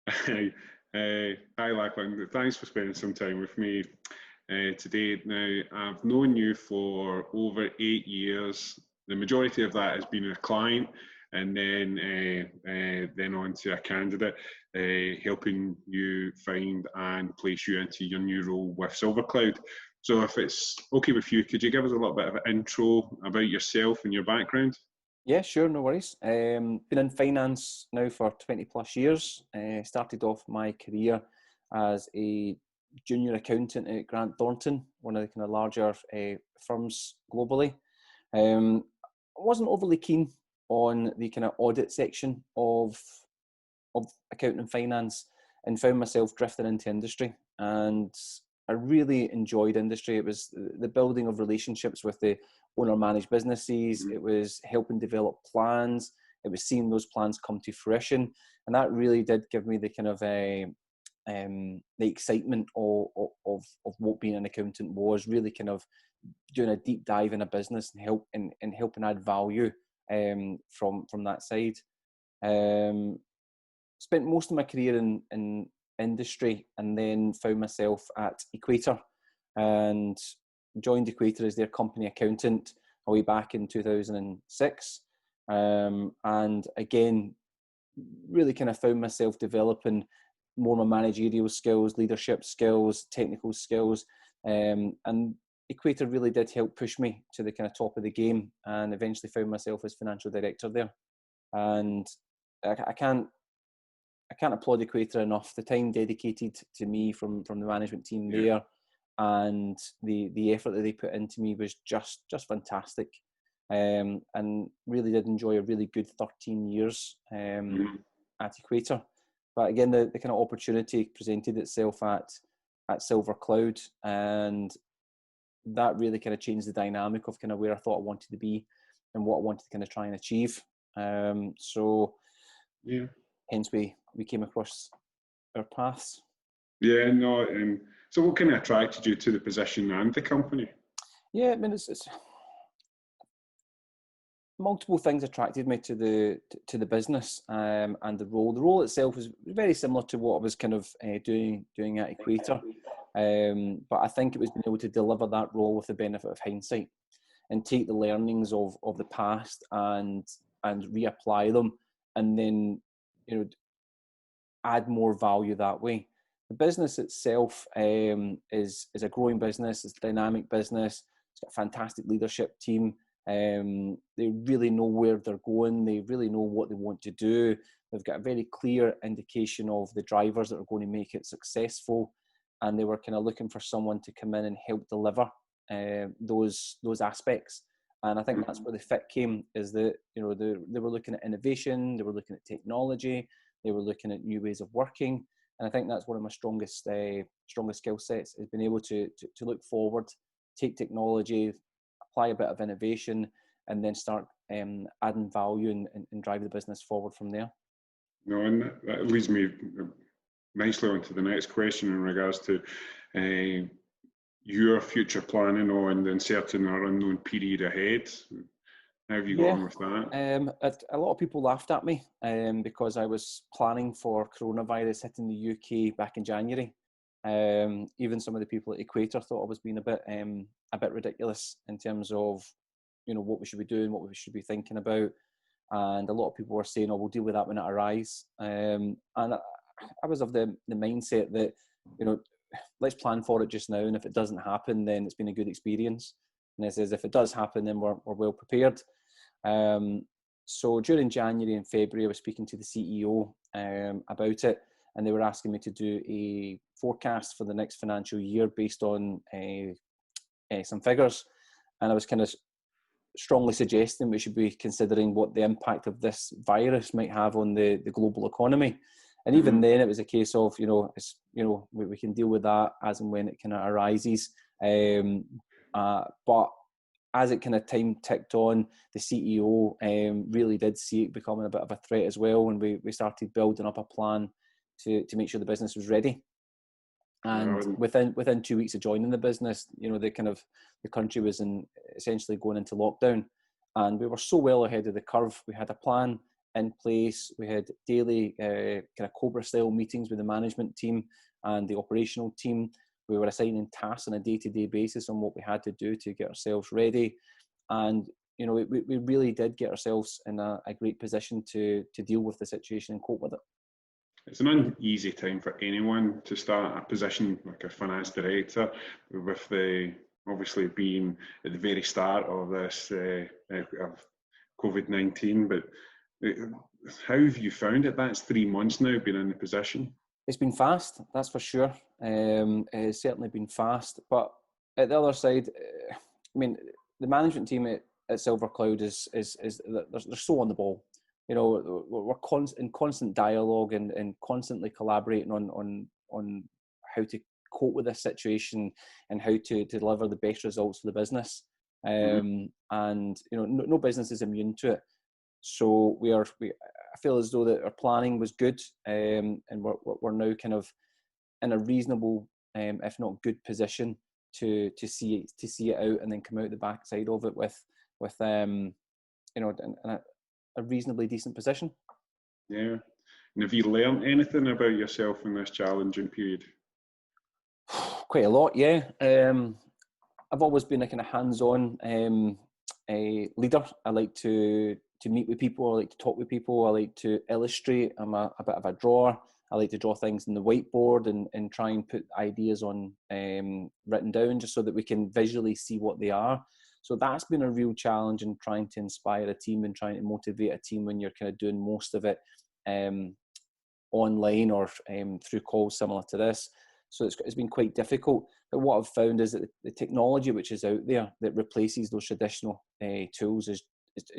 Hi, Lachlan. Thanks for spending some time with me today. Now, I've known you for over 8 years. The majority of that has been a client, and then on to a candidate, helping you find and place you into your new role with SilverCloud. So, if it's okay with you, could you give us a little bit of an intro about yourself and your background? Yeah, sure, no worries. Been in finance now for 20 plus years. Started off my career as a junior accountant at Grant Thornton, one of the kind of larger firms globally. I wasn't overly keen on the kind of audit section of accounting and finance, and found myself drifting into industry. And I really enjoyed industry. It was the building of relationships with the owner-managed businesses. It was helping develop plans. It was seeing those plans come to fruition, and that really did give me the kind of the excitement of what being an accountant was. Really, kind of doing a deep dive in a business and helping add value from that side. Spent most of my career in industry, and then found myself at Equator and joined Equator as their company accountant way back in 2006. And again, really kind of found myself developing more my managerial skills, leadership skills, technical skills. And Equator really did help push me to the kind of top of the game, and eventually found myself as financial director there. And I can't applaud Equator enough. The time dedicated to me from the management team there, and the effort that they put into me was just fantastic. And really did enjoy a really good 13 years at Equator. But again, the kind of opportunity presented itself at SilverCloud, and that really kind of changed the dynamic of kind of where I thought I wanted to be and what I wanted to kind of try and achieve. Hence we came across our paths. Yeah, no. So what kind of attracted you to the position and the company? Yeah, I mean, it's multiple things attracted me to the business and the role. The role itself was very similar to what I was kind of doing at Equator, but I think it was being able to deliver that role with the benefit of hindsight and take the learnings of the past and reapply them, and then add more value that way. The business itself is a growing business. It's a dynamic business. It's got a fantastic leadership team. They really know where they're going. They really know what they want to do. They've got a very clear indication of the drivers that are going to make it successful, and they were kind of looking for someone to come in and help deliver those aspects. And I think that's where the fit came, is that they were looking at innovation, they were looking at technology, they were looking at new ways of working. And I think that's one of my strongest skill sets, is being able to look forward, take technology, apply a bit of innovation, and then start adding value and drive the business forward from there. No, and that leads me nicely on to the next question in regards to your future planning on the uncertain or unknown period ahead. How have you gone with that? A lot of people laughed at me because I was planning for coronavirus hitting the UK back in January. Even some of the people at Equator thought I was being a bit ridiculous in terms of what we should be doing, what we should be thinking about, and a lot of people were saying, "Oh, we'll deal with that when it arrives." And I was of the mindset that let's plan for it just now, and if it doesn't happen, then it's been a good experience. And this is, if it does happen, then we're well prepared. So during January and February, I was speaking to the CEO about it, and they were asking me to do a forecast for the next financial year based on some figures. And I was kind of strongly suggesting we should be considering what the impact of this virus might have on the global economy. And even then, it was a case of, we can deal with that as and when it kind of arises. But as it kind of time ticked on, the CEO really did see it becoming a bit of a threat as well, and we started building up a plan to make sure the business was ready. And within 2 weeks of joining the business, the country was essentially going into lockdown, and we were so well ahead of the curve. We had a plan in place. We had daily kind of Cobra style meetings with the management team and the operational team. We were assigning tasks on a day-to-day basis on what we had to do to get ourselves ready. And, you know, we really did get ourselves in a great position to deal with the situation and cope with it. It's an uneasy time for anyone to start a position like a finance director, with the obviously being at the very start of this of COVID-19. But how have you found it? That's 3 months now being in the position. It's been fast, that's for sure. It's certainly been fast. But at the other side, I mean, the management team at Silver Cloud is they're so on the ball. You know, we're in constant dialogue and constantly collaborating on how to cope with this situation and how to deliver the best results for the business. And you know, no business is immune to it. So I feel as though that our planning was good, and we're now kind of in a reasonable, if not good, position to see it out and then come out the backside of it with you know, in a reasonably decent position. Yeah. And have you learned anything about yourself in this challenging period? Quite a lot, yeah. I've always been a kind of hands-on a leader. I like to meet with people. I like to talk with people. I like to illustrate. I'm a bit of a drawer. I like to draw things in the whiteboard and try and put ideas on written down just so that we can visually see what they are. So that's been a real challenge in trying to inspire a team and trying to motivate a team when you're kind of doing most of it online or through calls similar to this. So it's been quite difficult. But what I've found is that the technology which is out there that replaces those traditional tools is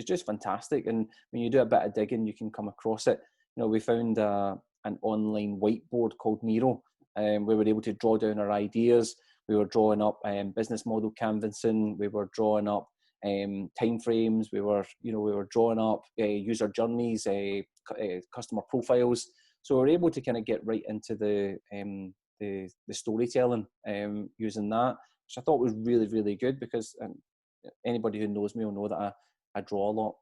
just fantastic. And when you do a bit of digging, you can come across it. You know, we found an online whiteboard called Miro, where we were able to draw down our ideas. We were drawing up business model canvassing. We were drawing up timeframes. We were drawing up user journeys, customer profiles. So we're able to kind of get right into the storytelling using that, which I thought was really, really good, because anybody who knows me will know that I draw a lot.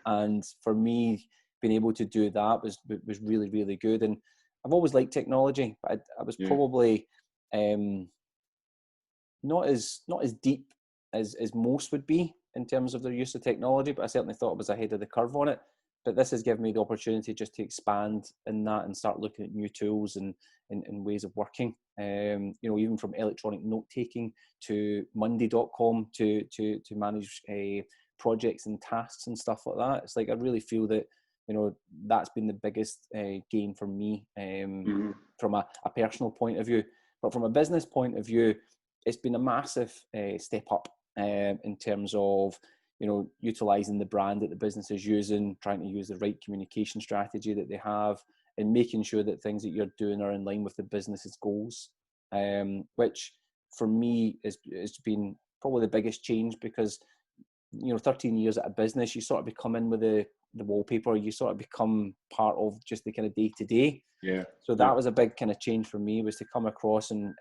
And for me, being able to do that was really, really good. And I've always liked technology, but I was probably not as deep as most would be in terms of their use of technology, but I certainly thought I was ahead of the curve on it. But this has given me the opportunity just to expand in that and start looking at new tools and ways of working. You know, even from electronic note taking to Monday.com to manage projects and tasks and stuff like that. It's like I really feel that, you know, that's been the biggest gain for me from a personal point of view. But from a business point of view, it's been a massive step up in terms of, you know, utilising the brand that the business is using, trying to use the right communication strategy that they have, and making sure that things that you're doing are in line with the business's goals, which for me has been probably the biggest change, because, you know, 13 years at a business, you sort of become in with the wallpaper, you sort of become part of just the kind of day-to-day. Yeah. So that was a big kind of change for me, was to come across and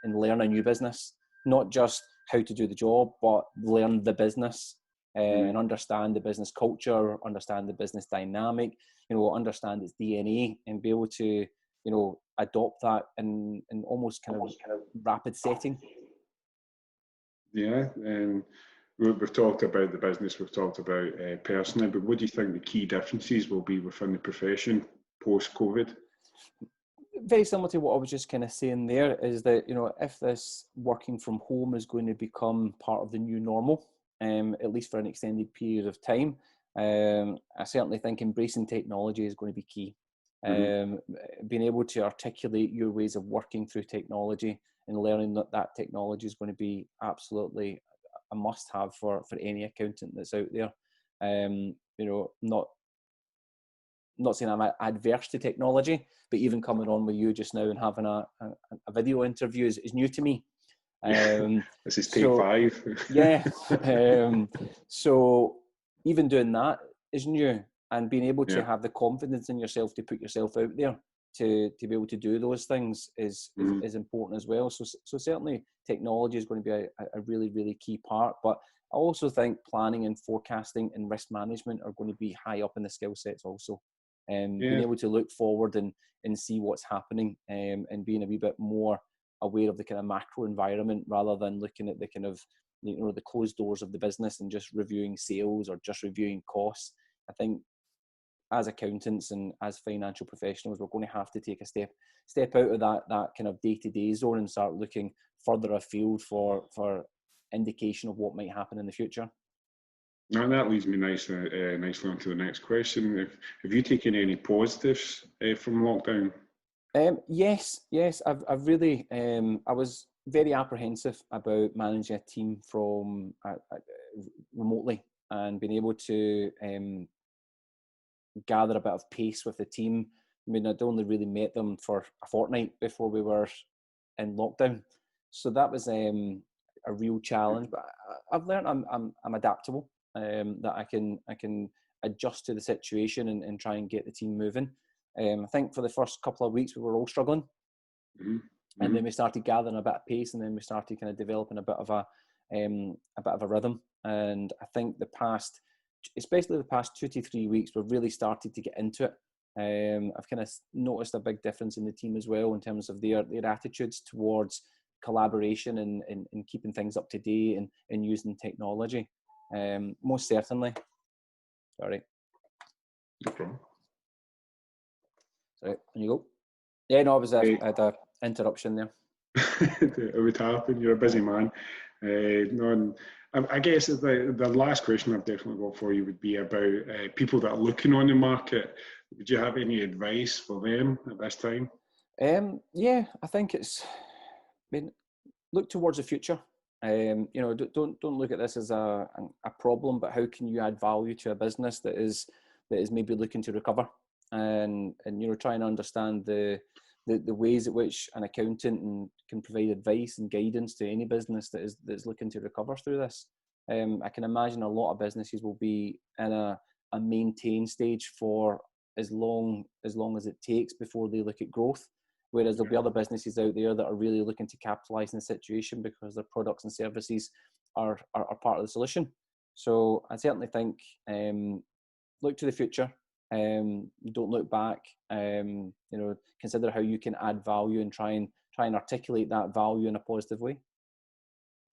learn a new business, not just how to do the job, but learn the business. And understand the business culture, understand the business dynamic, you know, understand its DNA, and be able to, you know, adopt that in almost kind of rapid setting. Yeah, and we've talked about the business, we've talked about personally, but what do you think the key differences will be within the profession post-COVID? Very similar to what I was just kind of saying there, is that, you know, if this working from home is going to become part of the new normal, at least for an extended period of time, I certainly think embracing technology is going to be key. Being able to articulate your ways of working through technology and learning that technology is going to be absolutely a must-have for any accountant that's out there. You know, not saying I'm adverse to technology, but even coming on with you just now and having a video interview is new to me. This is take 5. Yeah. So even doing that is new, and being able to have the confidence in yourself to put yourself out there to be able to do those things is important as well. So certainly technology is going to be a really, really key part. But I also think planning and forecasting and risk management are going to be high up in the skill sets also. Being able to look forward and see what's happening, and being a wee bit more aware of the kind of macro environment rather than looking at the kind of, the closed doors of the business and just reviewing sales or just reviewing costs. I think as accountants and as financial professionals, we're going to have to take a step out of that kind of day-to-day zone and start looking further afield for indication of what might happen in the future. And that leads me nicely on to the next question. Have you taken any positives from lockdown? Yes. I've really, I was very apprehensive about managing a team from remotely and being able to gather a bit of pace with the team. I mean, I'd only really met them for a fortnight before we were in lockdown, so that was a real challenge. But I've learned I'm adaptable. That I can adjust to the situation and try and get the team moving. I think for the first couple of weeks we were all struggling, and then we started gathering a bit of pace, and then we started kind of developing a bit of a rhythm. And I think especially the past 2 to 3 weeks, we've really started to get into it. I've kind of noticed a big difference in the team as well in terms of their attitudes towards collaboration and keeping things up to date and using technology. Most certainly. Sorry. No problem. Sorry, on you go. Yeah, no, I had an interruption there. It would happen. You're a busy man. I guess the last question I've definitely got for you would be about people that are looking on the market. Would you have any advice for them at this time? Yeah, I think look towards the future. Don't look at this as a problem, but how can you add value to a business that is maybe looking to recover, and trying to understand the ways at which an accountant can provide advice and guidance to any business that is looking to recover through this. I can imagine a lot of businesses will be in a maintain stage for as long as it takes before they look at growth. Whereas there'll be other businesses out there that are really looking to capitalise in the situation because their products and services are part of the solution. So I certainly think look to the future. Don't look back. Consider how you can add value and try and articulate that value in a positive way.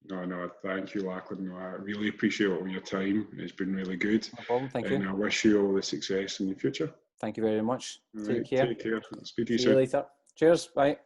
No, thank you, Lachlan. No, I really appreciate all your time. It's been really good. No problem, thank you. And I wish you all the success in the future. Thank you very much. All Take right, care. Take care. I'll speak to you See soon. you later. Cheers. Bye.